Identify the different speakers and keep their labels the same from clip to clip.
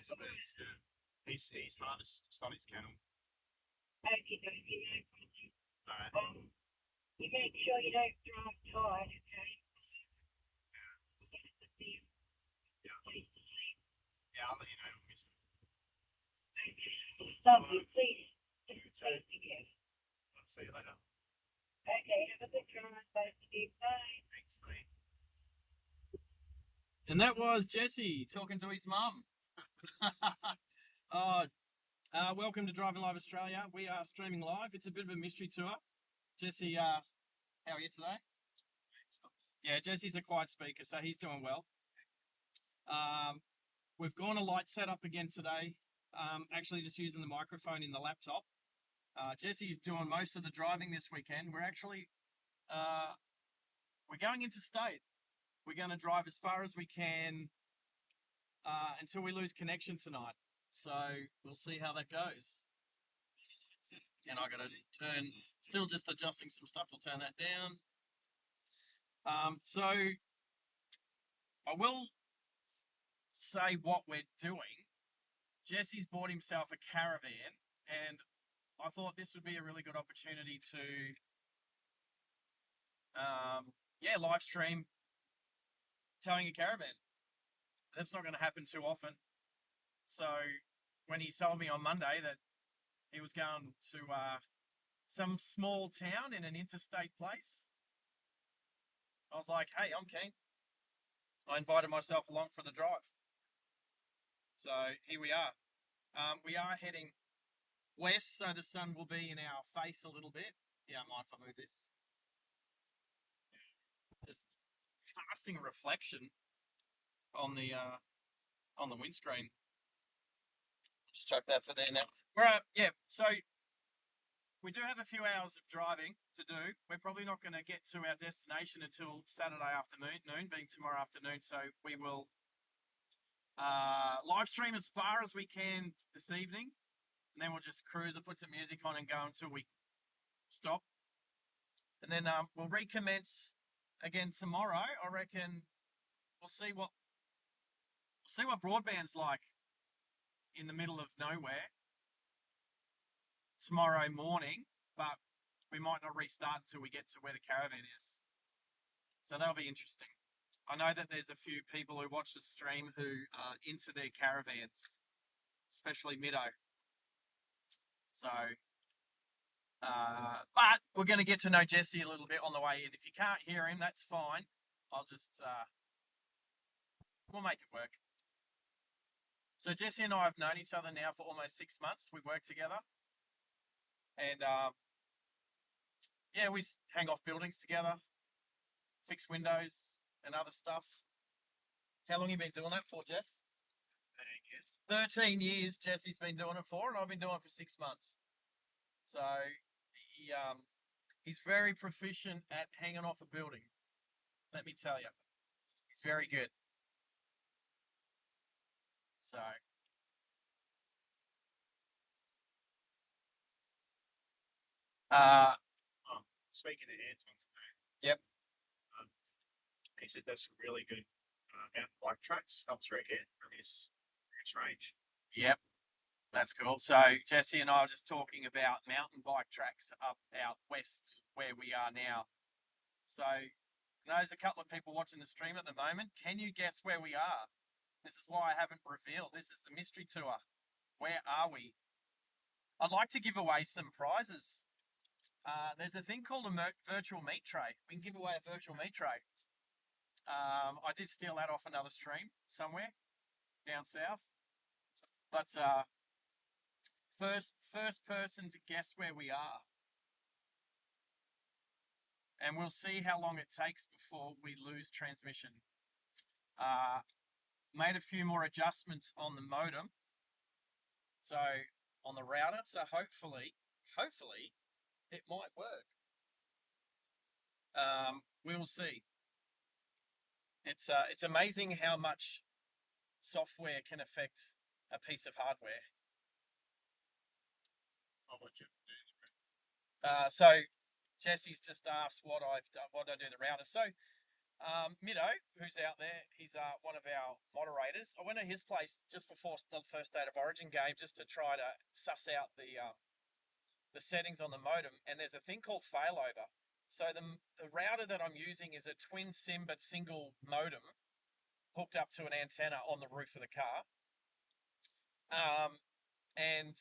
Speaker 1: he's got his, he's harnessed just on his kennel.
Speaker 2: Okay, dokie, no problem.
Speaker 1: Alright.
Speaker 2: You make sure you don't drive tired, okay?
Speaker 1: Yeah, I'll let you know when we start.
Speaker 2: Lovely, please.
Speaker 1: I'll see you later.
Speaker 2: Okay, have a good drive, both of you. Bye.
Speaker 1: Thanks, mate.
Speaker 3: And that was Jesse talking to his mum. Welcome to Driving Live Australia. We are streaming live. It's a bit of a mystery tour. Jesse, how are you today? Yeah, Jesse's a quiet speaker, so he's doing well. We've gone a light setup again today. Actually just using the microphone in the laptop. Jesse's doing most of the driving this weekend. We're actually, we're going interstate. We're going to drive as far as we can until we lose connection tonight. So we'll see how that goes. And I got to turn, still just adjusting some stuff. We'll turn that down. So I will say what we're doing. Jesse's bought himself a Caravan, and I thought this would be a really good opportunity to, live stream towing a caravan. That's not going to happen too often. So when he told me on Monday that he was going to some small town in an interstate place, I was like, hey, I'm keen. I invited myself along for the drive. So here we are. We are heading west, so the sun will be in our face a little bit. Yeah, I might if I move this. Just casting a reflection on the windscreen. Just chuck that for there now. So we do have a few hours of driving to do. We're probably not going to get to our destination until Saturday afternoon, being tomorrow afternoon. So we will live stream as far as we can this evening, and then we'll just cruise and put some music on and go until we stop. And then we'll recommence again tomorrow. I reckon we'll see what broadband's like in the middle of nowhere tomorrow morning, but we might not restart until we get to where the caravan is. So that'll be interesting. I know that there's a few people who watch the stream who are into their caravans, especially Middo. So, but we're going to get to know Jesse a little bit on the way in. If you can't hear him, that's fine. I'll just, we'll make it work. So Jesse and I have known each other now for almost 6 months. We've worked together. And, we hang off buildings together, fix windows and other stuff. How long have you been doing that for, Jess? 13 years Jesse's been doing it for, and I've been doing it for 6 months. So he's very proficient at hanging off a building. Let me tell you, he's very good. So
Speaker 1: Speaking of Anton today.
Speaker 3: Yep.
Speaker 1: He said there's some really good mountain bike tracks up through here from his range.
Speaker 3: Yep. That's cool. So Jesse and I were just talking about mountain bike tracks up out west where we are now. So there's a couple of people watching the stream at the moment. Can you guess where we are? This is why I haven't revealed. This is the mystery tour. Where are we? I'd like to give away some prizes. There's a thing called a virtual meat tray. We can give away a virtual meat tray. I did steal that off another stream somewhere down south. But first person to guess where we are. And we'll see how long it takes before we lose transmission. Made a few more adjustments on the modem. So on the router. So hopefully it might work. We will see. It's amazing how much software can affect a piece of hardware. So Jesse's just asked what I've done, what I do the router. So Mido, who's out there, he's one of our moderators. I went to his place just before the first State of Origin game just to try to suss out the settings on the modem, and there's a thing called failover. So the router that I'm using is a twin SIM but single modem hooked up to an antenna on the roof of the car. And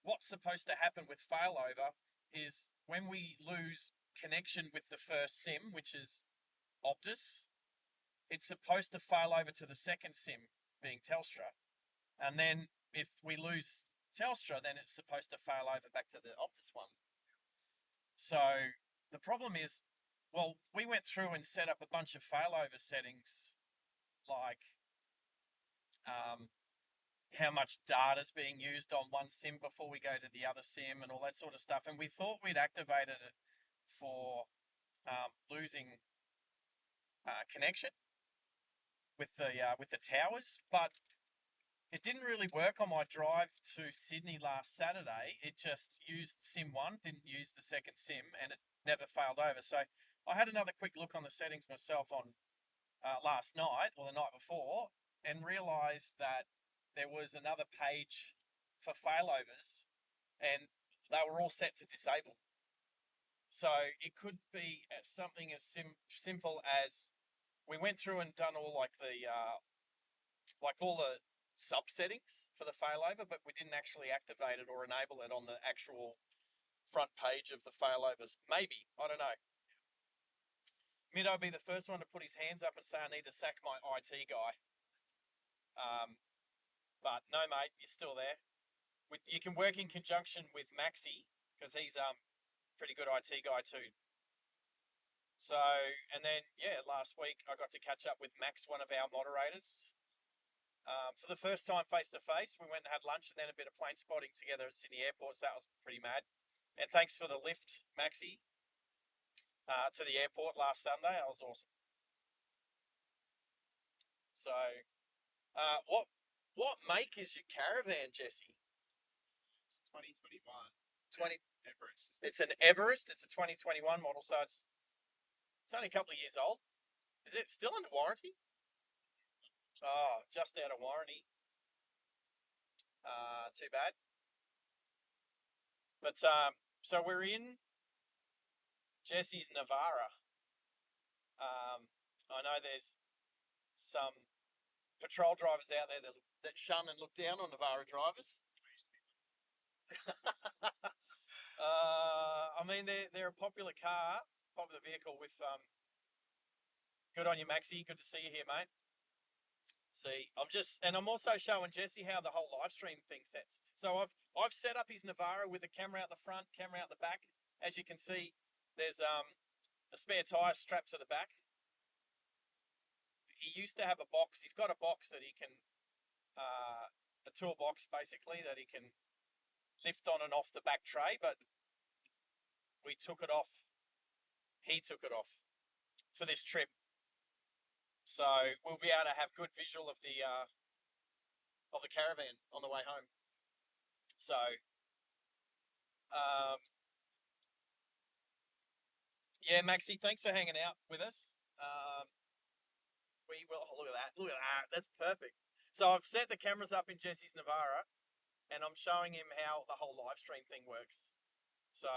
Speaker 3: what's supposed to happen with failover is when we lose connection with the first SIM, which is Optus, it's supposed to fail over to the second SIM, being Telstra. And then if we lose Telstra, then it's supposed to fail over back to the Optus one. So the problem is, well, we went through and set up a bunch of failover settings, like how much data's being used on one SIM before we go to the other SIM and all that sort of stuff. And we thought we'd activated it for losing connection with the towers, but it didn't really work on my drive to Sydney last Saturday. It just used SIM 1, didn't use the second SIM, and it never failed over. So I had another quick look on the settings myself on last night or the night before, and realised that there was another page for failovers, and they were all set to disable. So it could be something as simple as we went through and done all all the sub settings for the failover, but we didn't actually activate it or enable it on the actual front page of the failovers. Maybe, I don't know. Mido be the first one to put his hands up and say, I need to sack my IT guy. But no, mate, you're still there. You can work in conjunction with Maxi, because he's pretty good IT guy too. So, and then, yeah, last week I got to catch up with Max, one of our moderators. For the first time face to face, we went and had lunch and then a bit of plane spotting together at Sydney Airport. So that was pretty mad. And thanks for the lift, Maxi, to the airport last Sunday. That was awesome. So, what make is your Caravan, Jesse?
Speaker 1: It's 2021
Speaker 3: 20.
Speaker 1: Everest.
Speaker 3: It's an Everest. It's a 2021 model, so it's only a couple of years old. Is it still under warranty? Oh, just out of warranty. Too bad. But so we're in Jesse's Navara. I know there's some patrol drivers out there that shun and look down on Navara drivers. I mean, they're a popular car, popular vehicle with good on you, Maxi. Good to see you here, mate. See, I'm also showing Jesse how the whole live stream thing sets. So I've set up his Navara with a camera out the front, camera out the back. As you can see, there's a spare tire strapped to the back. He used to have a box. He's got a box that he can, a toolbox basically, that he can lift on and off the back tray, but we took it off. He took it off for this trip. So we'll be able to have good visual of the Caravan on the way home. So, yeah, Maxi, thanks for hanging out with us. We will. Oh, look at that! Look at that! That's perfect. So I've set the cameras up in Jesse's Navara, and I'm showing him how the whole live stream thing works. So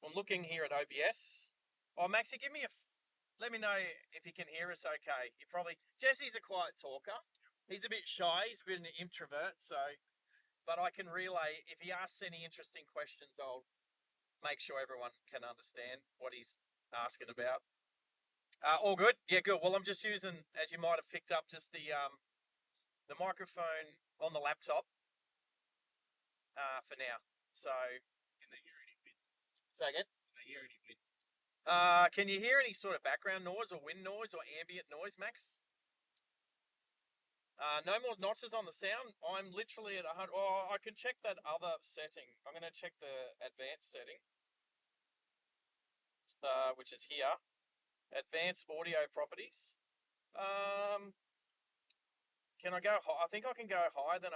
Speaker 3: I'm looking here at OBS. Oh, Maxi, let me know if you can hear us okay. Jesse's a quiet talker. He's a bit shy. He's a bit an introvert. But I can relay, if he asks any interesting questions, I'll make sure everyone can understand what he's asking about. All good? Yeah, good. Well, I'm just using, as you might have picked up, just the microphone on the laptop for now. So,
Speaker 1: Can they hear any wind?
Speaker 3: say again?
Speaker 1: Can they hear any wind?
Speaker 3: Can you hear any sort of background noise or wind noise or ambient noise, Max? No more notches on the sound. I'm literally at 100. Oh, I can check that other setting. I'm going to check the advanced setting, which is here. Advanced audio properties. Can I go high? I think I can go higher than 100%.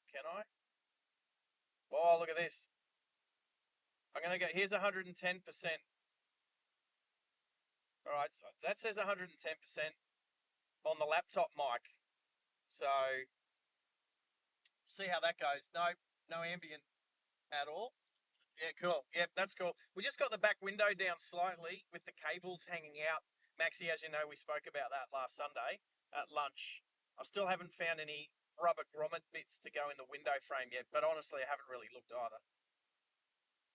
Speaker 3: Can I? Oh, look at this. I'm going to go, here's 110%. All right, so that says 110% on the laptop mic. So see how that goes. No ambient at all. Yeah, cool. Yep, that's cool. We just got the back window down slightly with the cables hanging out. Maxie, as you know, we spoke about that last Sunday at lunch. I still haven't found any rubber grommet bits to go in the window frame yet, but honestly, I haven't really looked either.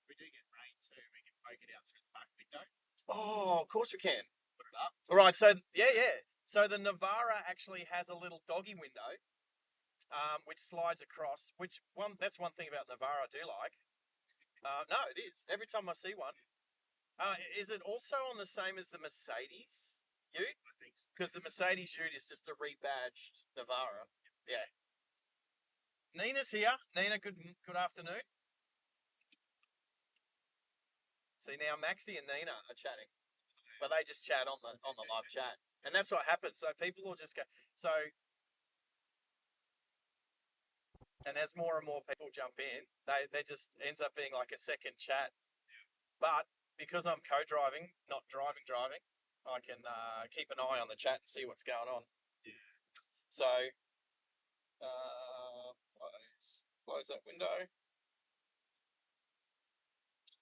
Speaker 1: We do get rain too. We can poke it out through the back window.
Speaker 3: Oh, of course we can.
Speaker 1: Put it up.
Speaker 3: All right, so yeah. So the Navara actually has a little doggy window, which slides across. That's one thing about Navara I do like. No, it is. Every time I see one. Is it also on the same as the Mercedes Ute?
Speaker 1: I think so.
Speaker 3: Because the Mercedes Ute is just a rebadged Navara. Yeah. Nina's here. Nina, good afternoon. See now, Maxie and Nina are chatting, but they just chat on the live chat, and that's what happens. So people will just go. So, and as more and more people jump in, they just ends up being like a second chat. But because I'm co-driving, not driving, I can keep an eye on the chat and see what's going on.
Speaker 1: Yeah.
Speaker 3: So, close that window.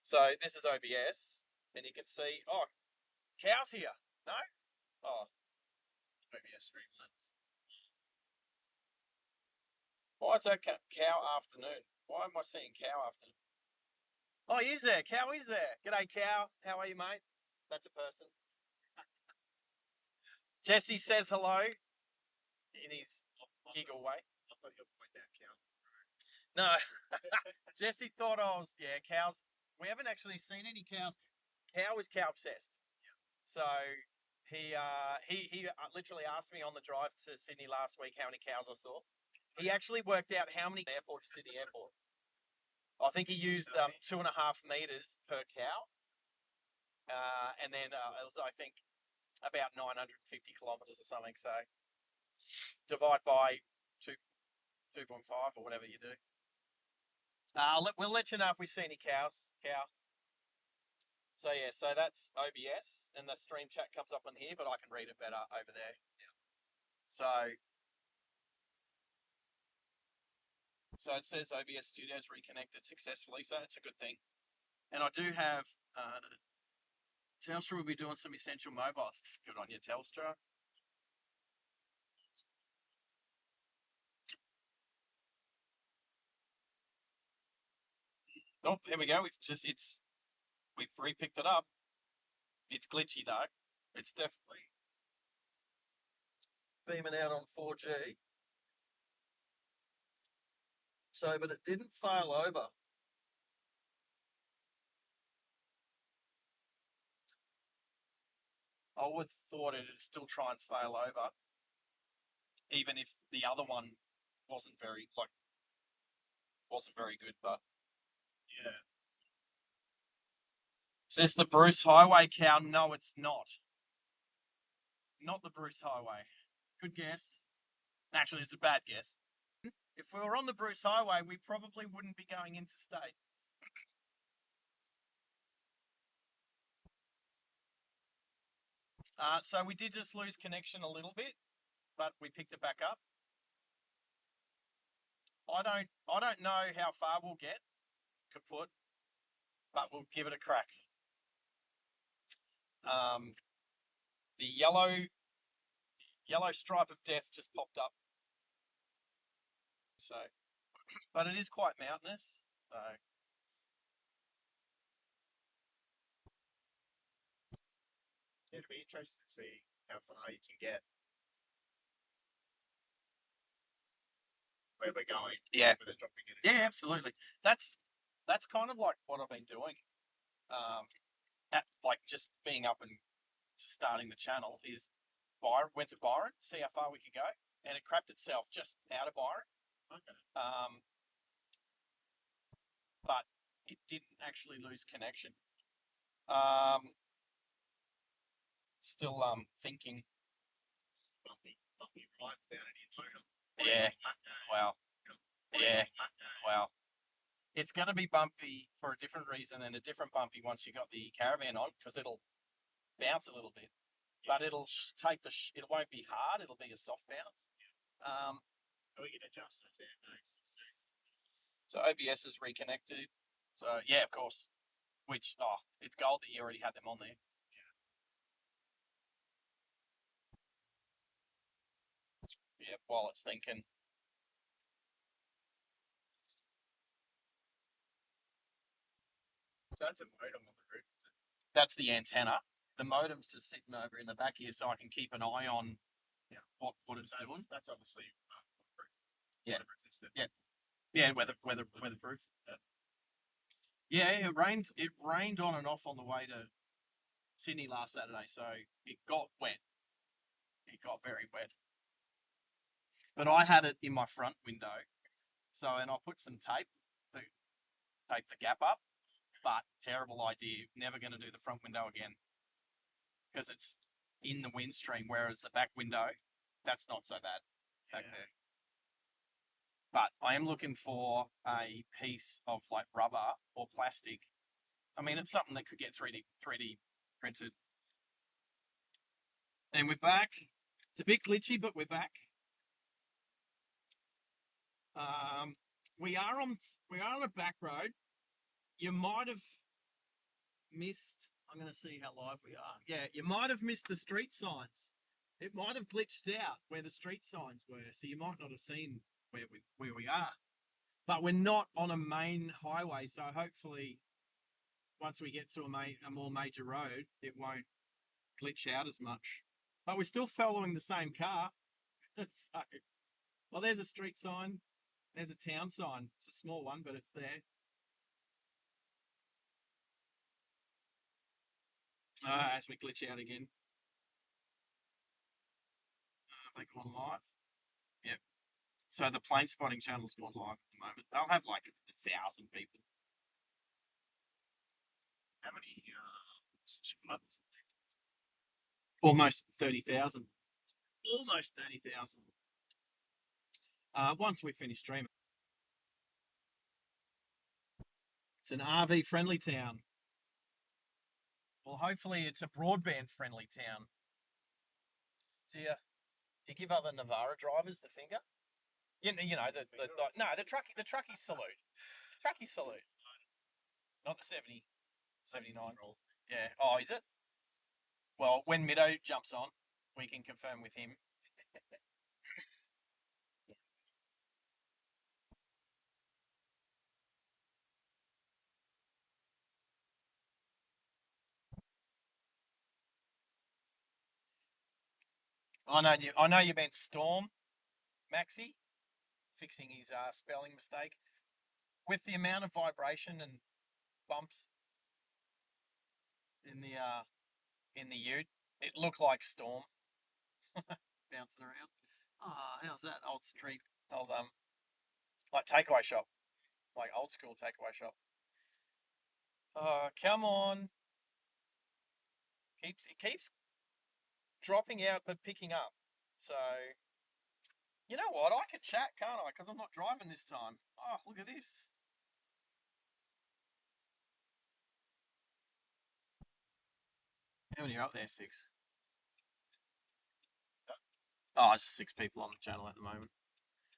Speaker 3: So this is OBS, and you can see, oh, cow's here. No? Oh,
Speaker 1: OBS Streamlabs.
Speaker 3: why is that cow afternoon? Why am I seeing cow afternoon? Oh, he is there. Cow is there. G'day, cow. How are you, mate? That's a person. Jesse says hello in his giggle way.
Speaker 1: I thought you were pointing out cows.
Speaker 3: No, Jesse thought I was, cows. We haven't actually seen any cows. Cow is cow obsessed.
Speaker 1: Yeah.
Speaker 3: So he literally asked me on the drive to Sydney last week how many cows I saw. He actually worked out how many airport to Sydney airport. I think he used 2.5 meters per cow. And then it was, I think, about 950 kilometers or something. So divide by 2.5 or whatever you do. We'll let you know if we see any cows. So yeah, so that's OBS, and the stream chat comes up on here, but I can read it better over there. Yeah. So it says OBS Studios reconnected successfully, so it's a good thing. And I do have Telstra will be doing some essential mobile. Good on you, Telstra. Oh, here we go. We've re-picked it up. It's glitchy though. It's definitely beaming out on 4G. So, but it didn't fail over. I would have thought it'd still try and fail over, even if the other one wasn't very good. But
Speaker 1: Yeah.
Speaker 3: is this the Bruce Highway cow? No, it's not. Not the Bruce Highway. Good guess. Actually, it's a bad guess. If we were on the Bruce Highway, we probably wouldn't be going interstate. So we did just lose connection a little bit, but we picked it back up. I don't know how far we'll get, kaput, but we'll give it a crack. The yellow stripe of death just popped up. So, but it is quite mountainous. So,
Speaker 1: it'll be interesting to see how far you can get. Where we're going.
Speaker 3: yeah,
Speaker 1: With the dropping in.
Speaker 3: yeah, absolutely. That's kind of like what I've been doing. Like just being up and just starting the channel is went to Byron, see how far we could go, and it crapped itself just out of Byron.
Speaker 1: Okay.
Speaker 3: But it didn't actually lose connection. Still thinking.
Speaker 1: Bumpy right down in your tunnel.
Speaker 3: Yeah. Wow. Yeah. Wow. It's going to be bumpy for a different reason and a different bumpy once you got the Caravan on, because it'll bounce a little bit, but it'll take it won't be hard. It'll be a soft bounce.
Speaker 1: We can adjust those there next.
Speaker 3: So OBS is reconnected. So yeah, of course. Which it's gold that you already had them on there. Yeah, while it's thinking.
Speaker 1: So that's a modem on the roof, is it?
Speaker 3: That's the antenna. The modem's just sitting over in the back here, so I can keep an eye on what it's doing.
Speaker 1: That's obviously
Speaker 3: Yeah.
Speaker 1: resistant.
Speaker 3: Yeah, weatherproof. Yeah, it rained. It rained on and off on the way to Sydney last Saturday, so it got wet. It got very wet. But I had it in my front window, and I put some tape to tape the gap up. But terrible idea. Never going to do the front window again because it's in the wind stream, whereas the back window, that's not so bad back there. But I am looking for a piece of like rubber or plastic. I mean, it's something that could get 3D printed. And we're back. It's a bit glitchy, but we're back. We are on a back road. You might have missed. I'm going to see how live we are. Yeah, you might have missed the street signs. It might have glitched out where the street signs were, so you might not have seen where we are. But we're not on a main highway, so hopefully, once we get to a more major road, it won't glitch out as much. But we're still following the same car. So, well, there's a street sign. There's a town sign. It's a small one, but it's there. As we glitch out again. Have they gone live? Yep. So the plane spotting channel's gone live at the moment. They'll have like 1,000 people.
Speaker 1: How many subscribers?
Speaker 3: Almost 30,000. Almost 30,000. Once we finish streaming. It's an RV friendly town. Well, hopefully it's a broadband friendly town. Do you give other Navara drivers the finger? You know the truckie salute. Truckie salute. Not the 70, 79. Yeah. Oh, is it? Well, when Middo jumps on, we can confirm with him. I know you meant Storm, Maxi, fixing his spelling mistake. With the amount of vibration and bumps in the ute, it looked like Storm bouncing around. How's that old street? Like takeaway shop, like old school takeaway shop. Come on. It keeps dropping out but picking up. So, you know what? I can chat, can't I? Because I'm not driving this time. Oh, look at this. How many are up there? 6. Oh, just 6 people on the channel at the moment.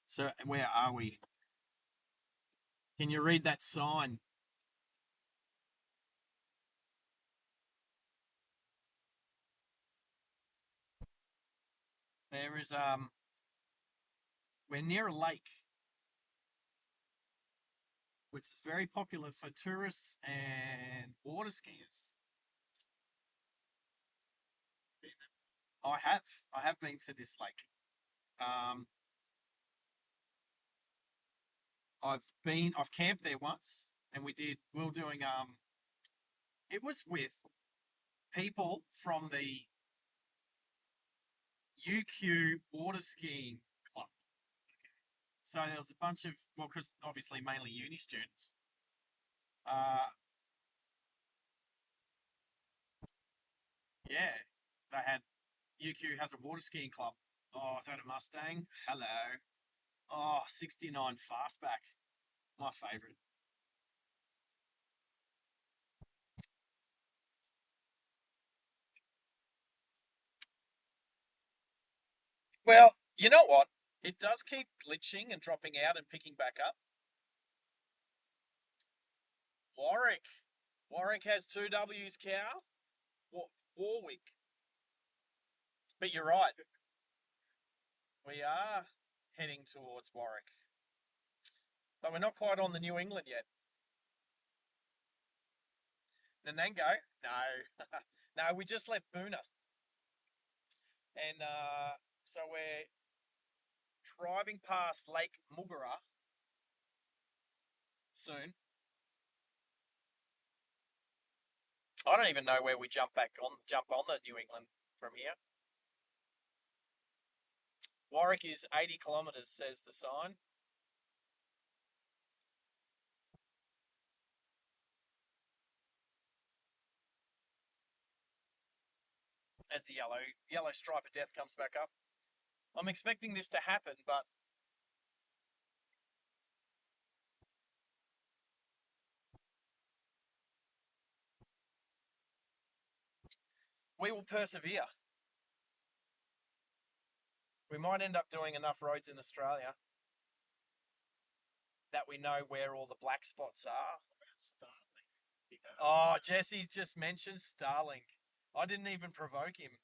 Speaker 3: So, where are we? Can you read that sign? There is we're near a lake, which is very popular for tourists and water skiers. I have been to this lake. I've camped there once, and we were doing it was with people from the UQ water skiing club. So there was a bunch of, well, because obviously mainly uni students. Yeah, they had UQ has a water skiing club. Oh, is that a Mustang? Hello. Oh, 69 fastback. My favourite. Well, you know what? It does keep glitching and dropping out and picking back up. Warwick. Warwick has two W's, cow. Warwick. But you're right. We are heading towards Warwick. But we're not quite on the New England yet. Nanango? No. No, we just left Boona. And so we're driving past Lake Mugara soon. I don't even know where we jump on the New England from here. Warwick is 80 kilometres, says the sign. As the yellow stripe of death comes back up. I'm expecting this to happen, but we will persevere. We might end up doing enough roads in Australia that we know where all the black spots are. Oh, Jesse's just mentioned Starlink. I didn't even provoke him.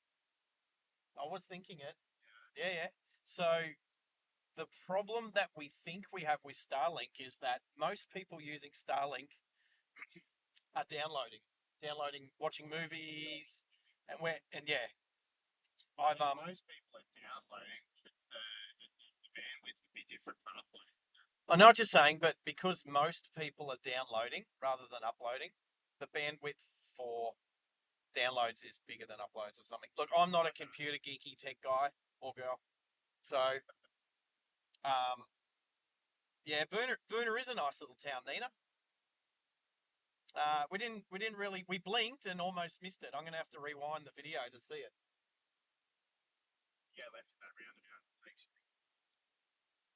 Speaker 3: I was thinking it. Yeah. So the problem that we think we have with Starlink is that most people using Starlink are downloading, watching movies, and yeah.
Speaker 1: Most people are downloading, but the bandwidth would be different for uploading.
Speaker 3: I know what you're saying, but because most people are downloading rather than uploading, the bandwidth for downloads is bigger than uploads or something. Look, I'm not a computer geeky tech guy or girl, so yeah, Boona is a nice little town, Nina. We didn't really, we blinked and almost missed it. I'm gonna have to rewind the video to see it.
Speaker 1: Yeah, left in that roundabout. Thanks.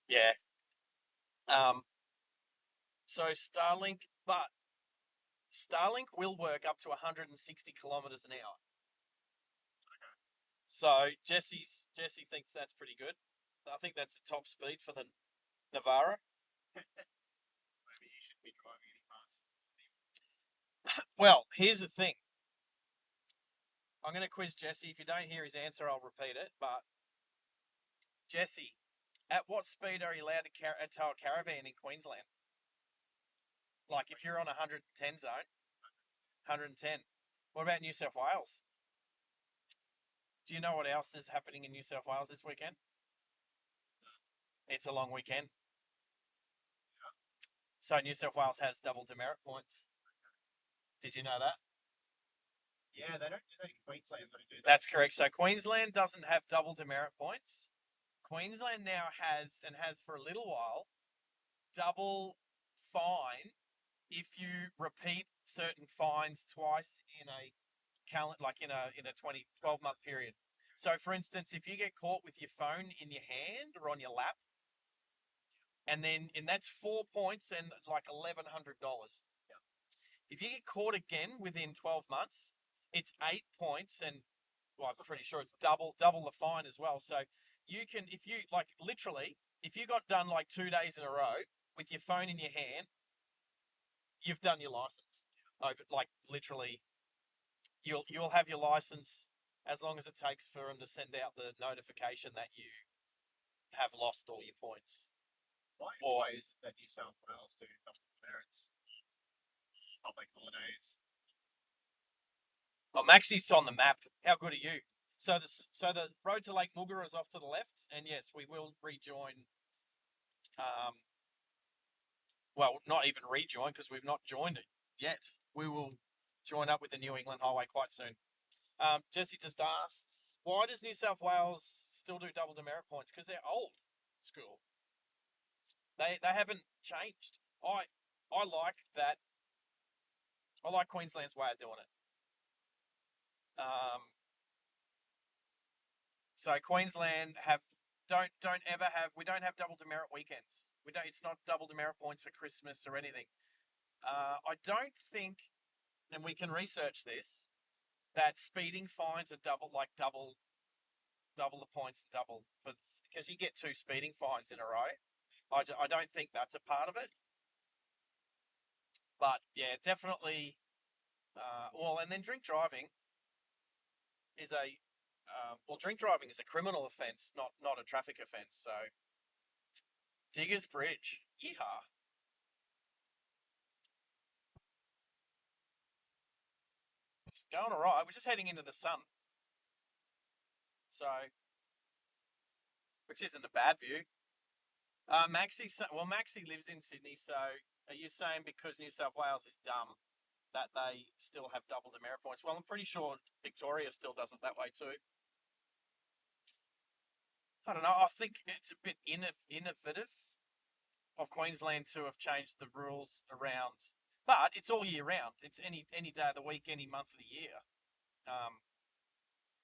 Speaker 3: Yeah. So Starlink will work up to 160 kilometers an hour.
Speaker 1: Okay.
Speaker 3: So Jesse thinks that's pretty good. I think that's the top speed for the Navara.
Speaker 1: Maybe you shouldn't be driving any faster.
Speaker 3: Well, here's the thing. I'm going to quiz Jesse. If you don't hear his answer, I'll repeat it. But Jesse, at what speed are you allowed to tow a caravan in Queensland? Like if you're on 110 zone, 110. What about New South Wales? Do you know what else is happening in New South Wales this weekend? It's a long weekend. So New South Wales has double demerit points. Did you know that?
Speaker 1: Yeah, they don't do that in Queensland, though, do they?
Speaker 3: That's correct. So Queensland doesn't have double demerit points. Queensland now has, and has for a little while, double fine if you repeat certain fines twice in a like in a 12 month period. So for instance, if you get caught with your phone in your hand or on your lap, and that's 4 points and like $1,100. If you get caught again within 12 months, it's 8 points and well, I'm pretty sure it's double the fine as well. So you can, if you like literally, if you got done like 2 days in a row with your phone in your hand, you've done your license. Over like literally, you'll have your license as long as it takes for them to send out the notification that you have lost all your points.
Speaker 1: Why is it that New South Wales do double demerits? Public holidays.
Speaker 3: Well, Maxi's on the map. How good are you? So the road to Lake Mugara is off to the left, and yes, we will rejoin. Well, not even rejoin because we've not joined it yet. We will join up with the New England Highway quite soon. Jesse just asked, why does New South Wales still do double demerit points? Because they're old school. They haven't changed. I like that. I like Queensland's way of doing it. So Queensland we don't have double demerit weekends. It's not double demerit points for Christmas or anything. I don't think, and we can research this, that speeding fines are double double the points and double because you get 2 speeding fines in a row. I don't think that's a part of it. But yeah, definitely. Well, and then drink driving is drink driving is a criminal offence, not a traffic offence. So, Diggers Bridge, yeehaw! It's going all right. We're just heading into the sun, so which isn't a bad view. Maxie lives in Sydney, so are you saying because New South Wales is dumb that they still have double demerit points? Well, I'm pretty sure Victoria still does it that way too. I don't know. I think it's a bit innovative of Queensland to have changed the rules around, but it's all year round. It's any day of the week, any month of the year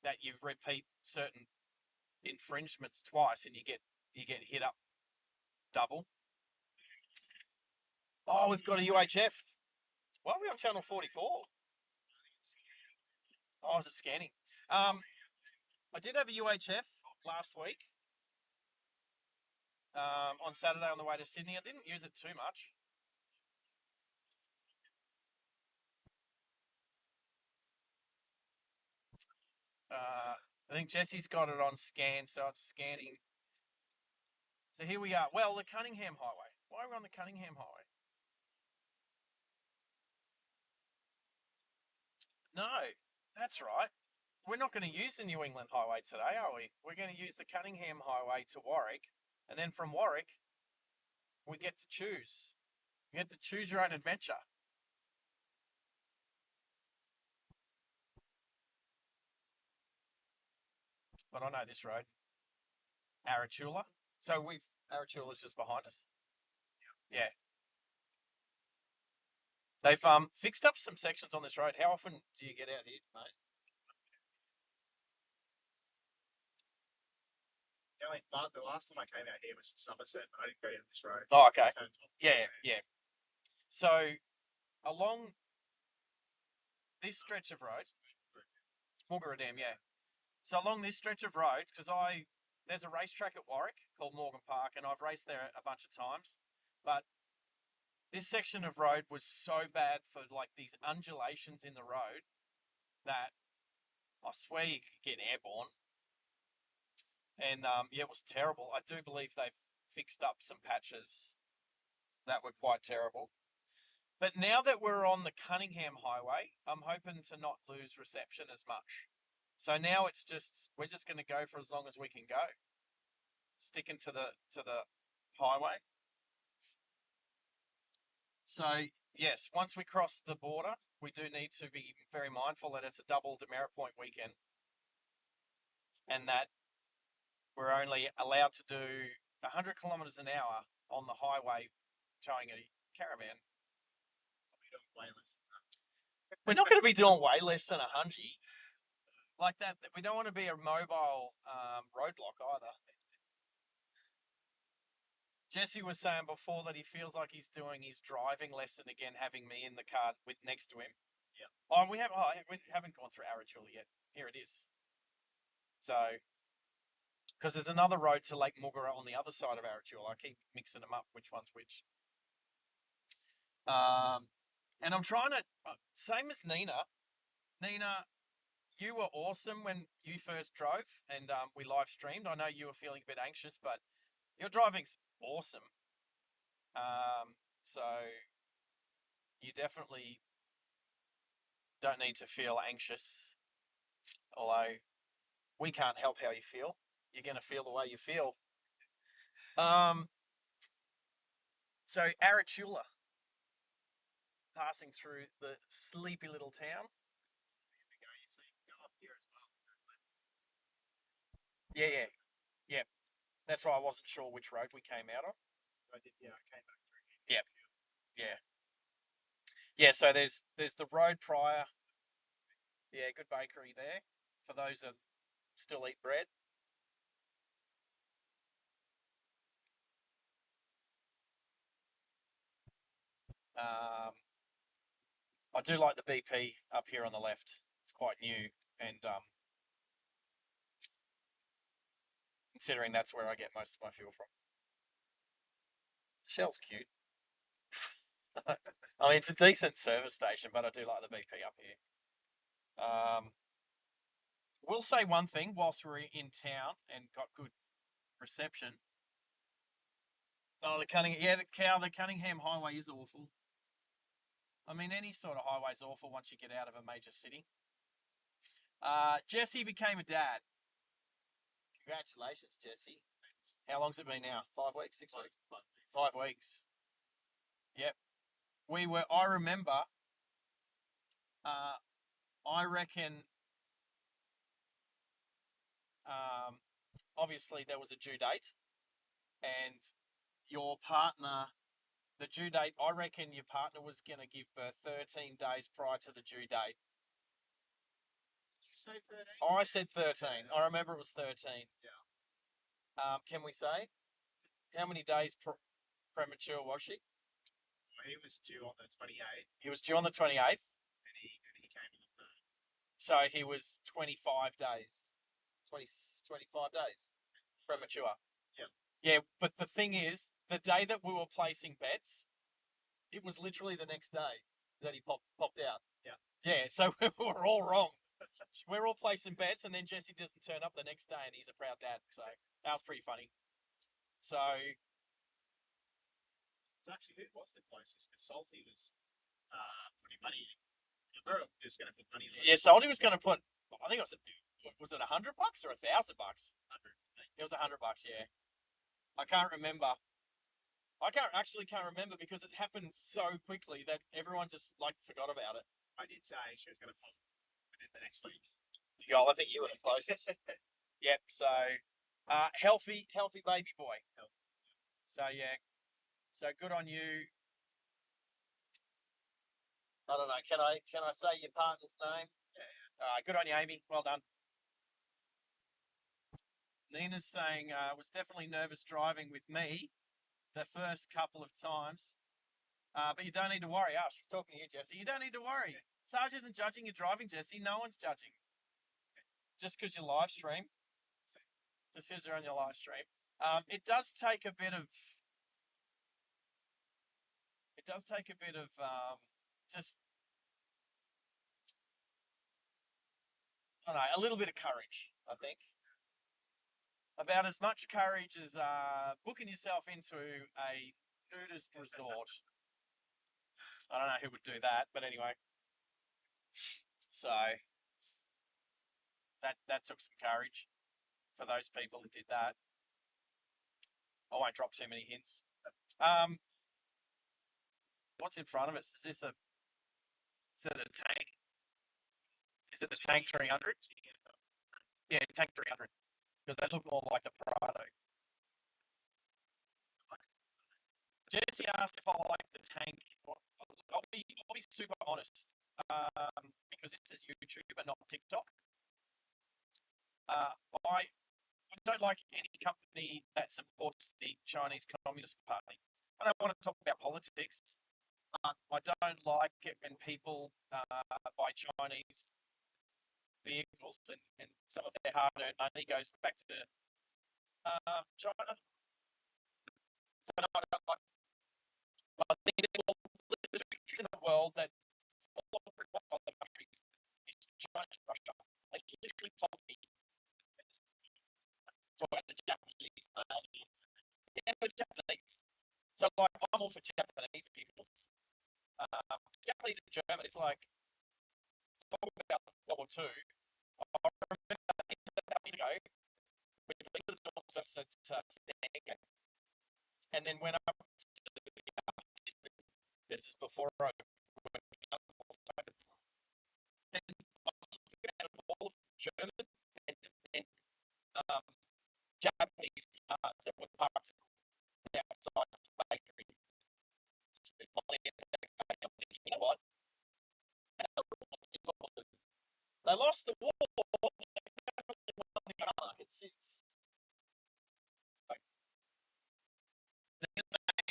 Speaker 3: that you repeat certain infringements twice, and you get hit up double. Oh, we've got a UHF. Why are we on channel 44? Oh, is it scanning? I did have a UHF last week. On Saturday on the way to Sydney. I didn't use it too much. I think Jesse's got it on scan, so it's scanning. So here we are. Well, the Cunningham Highway. Why are we on the Cunningham Highway? No, that's right. We're not going to use the New England Highway today, are we? We're going to use the Cunningham Highway to Warwick, and then from Warwick, we get to choose. You get to choose your own adventure. But I know this road. Echuca. So Echuca's just behind us. Yeah. They've fixed up some sections on this road. How often do you get out here, mate?
Speaker 1: The last time I came out here was Somerset, but I didn't go down this road.
Speaker 3: Oh, okay. Yeah. So along this stretch of road, Morgan Dam, yeah. So along this stretch of road, because there's a racetrack at Warwick called Morgan Park, and I've raced there a bunch of times, but this section of road was so bad for like these undulations in the road that I swear you could get airborne. And yeah, it was terrible. I do believe they've fixed up some patches that were quite terrible. But now that we're on the Cunningham Highway, I'm hoping to not lose reception as much. So now we're just going to go for as long as we can go, sticking to the highway. So yes, once we cross the border, we do need to be very mindful that it's a double demerit point weekend, and that we're only allowed to do 100 kilometres an hour on the highway towing a caravan. We're not going to be doing way less than 100 like that. We don't want to be a mobile roadblock either. Jesse was saying before that he feels like he's doing his driving lesson again, having me in the car with next to him.
Speaker 1: Yeah.
Speaker 3: We haven't gone through Arachula yet. Here it is. So, because there's another road to Lake Mugara on the other side of Arachula. I keep mixing them up, which one's which. And I'm trying to, same as Nina. Nina, you were awesome when you first drove, and we live streamed. I know you were feeling a bit anxious, but your driving's awesome. So you definitely don't need to feel anxious, although we can't help how you feel. You're going to feel the way you feel. So Arachula, passing through the sleepy little town. Yeah. That's why I wasn't sure which road we came out on.
Speaker 1: I came back through here.
Speaker 3: Yeah. So there's the road prior. Yeah, good bakery there for those that still eat bread. I do like the BP up here on the left. It's quite new, and considering that's where I get most of my fuel from. Shell's cute. I mean, it's a decent service station, but I do like the BP up here. We'll say one thing whilst we're in town and got good reception. Oh, the Cunningham Highway is awful. I mean, any sort of highway is awful once you get out of a major city. Jesse became a dad. Congratulations, Jesse. How long's it been now? 5 weeks, 6 weeks? 5 weeks. Yep. I remember, I reckon, obviously there was a due date, and your partner, the due date, I reckon your partner was going to give birth 13 days prior to the due date.
Speaker 1: You say 13?
Speaker 3: I said 13. I remember it was 13.
Speaker 1: Yeah.
Speaker 3: Can we say? How many days premature was she?
Speaker 1: Well, he was due on the 28th.
Speaker 3: He was due on the 28th.
Speaker 1: And he came on the 3rd.
Speaker 3: So he was 25 days. 25 days premature.
Speaker 1: Yeah.
Speaker 3: Yeah, but the thing is, the day that we were placing bets, it was literally the next day that he popped out.
Speaker 1: Yeah.
Speaker 3: Yeah, so we were all wrong. We're all placing bets, and then Jesse doesn't turn up the next day, and he's a proud dad. So that was pretty funny. So
Speaker 1: So actually, who was the closest? Because Salty was putting money in. Or was going to put money in.
Speaker 3: yeah, Salty was going to put. I think it was it $100 or $1,000?
Speaker 1: $100.
Speaker 3: It was $100. Yeah, I can't remember. I can't remember because it happened so quickly that everyone just forgot about it.
Speaker 1: I did say she was going to pop within the next week.
Speaker 3: Yeah, I think you were the closest. Yep. So, healthy baby boy. So yeah. So good on you. I don't know. Can I say your partner's name?
Speaker 1: Yeah.
Speaker 3: Good on you, Amy. Well done. Nina's saying, was definitely nervous driving with me the first couple of times. But you don't need to worry. She's talking to you, Jesse. You don't need to worry. Sarge isn't judging your driving, Jesse. No one's judging. Just because you live stream. Just because you're on your live stream. It does take a bit of just, I don't know, a little bit of courage, I think. About as much courage as booking yourself into a nudist resort. I don't know who would do that, but anyway. So that took some courage for those people that did that. I won't drop too many hints. What's in front of us? Is it a tank? Is it the Tank 300? Yeah, Tank 300. Because they look more like the Prado. Jesse asked if I like the tank. I'll be super honest. Because this is YouTube and not TikTok. I don't like any company that supports the Chinese Communist Party. I don't want to talk about politics. I don't like it when people buy Chinese vehicles and some of their hard-earned money goes back to China. So no, I don't like. I think that there's countries in the world that follow other countries is China and Russia. Like literally copy. The Japanese. Yeah, but Japanese. So like I'm all for Japanese vehicles. Japanese and German, it's like talk about World War II. I remember years ago we went to the North Stand, and then went up to the this is before I went and I'm looking at a wall of German and Japanese cars that were parked outside the bakery. I'm thinking, you know what? They lost the war. They definitely won the market since.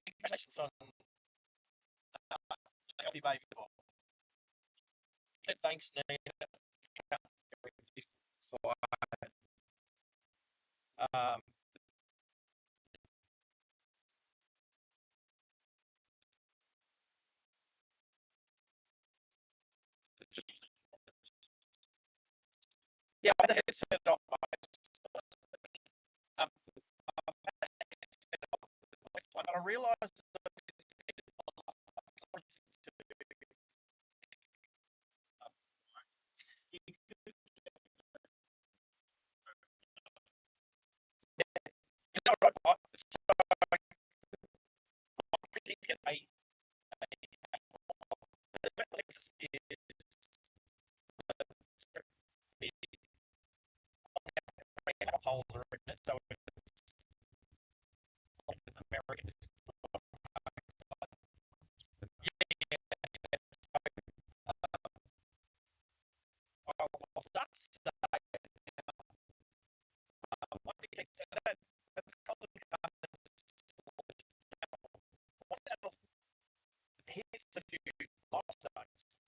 Speaker 3: Congratulations on a healthy baby boy. Thanks, Nina. Yeah, I had the headset on. Um, but I realised you know what I get a Lexus holder in it, so it's Americans. I'll start to say, what do you think? So that's here's a few milestones.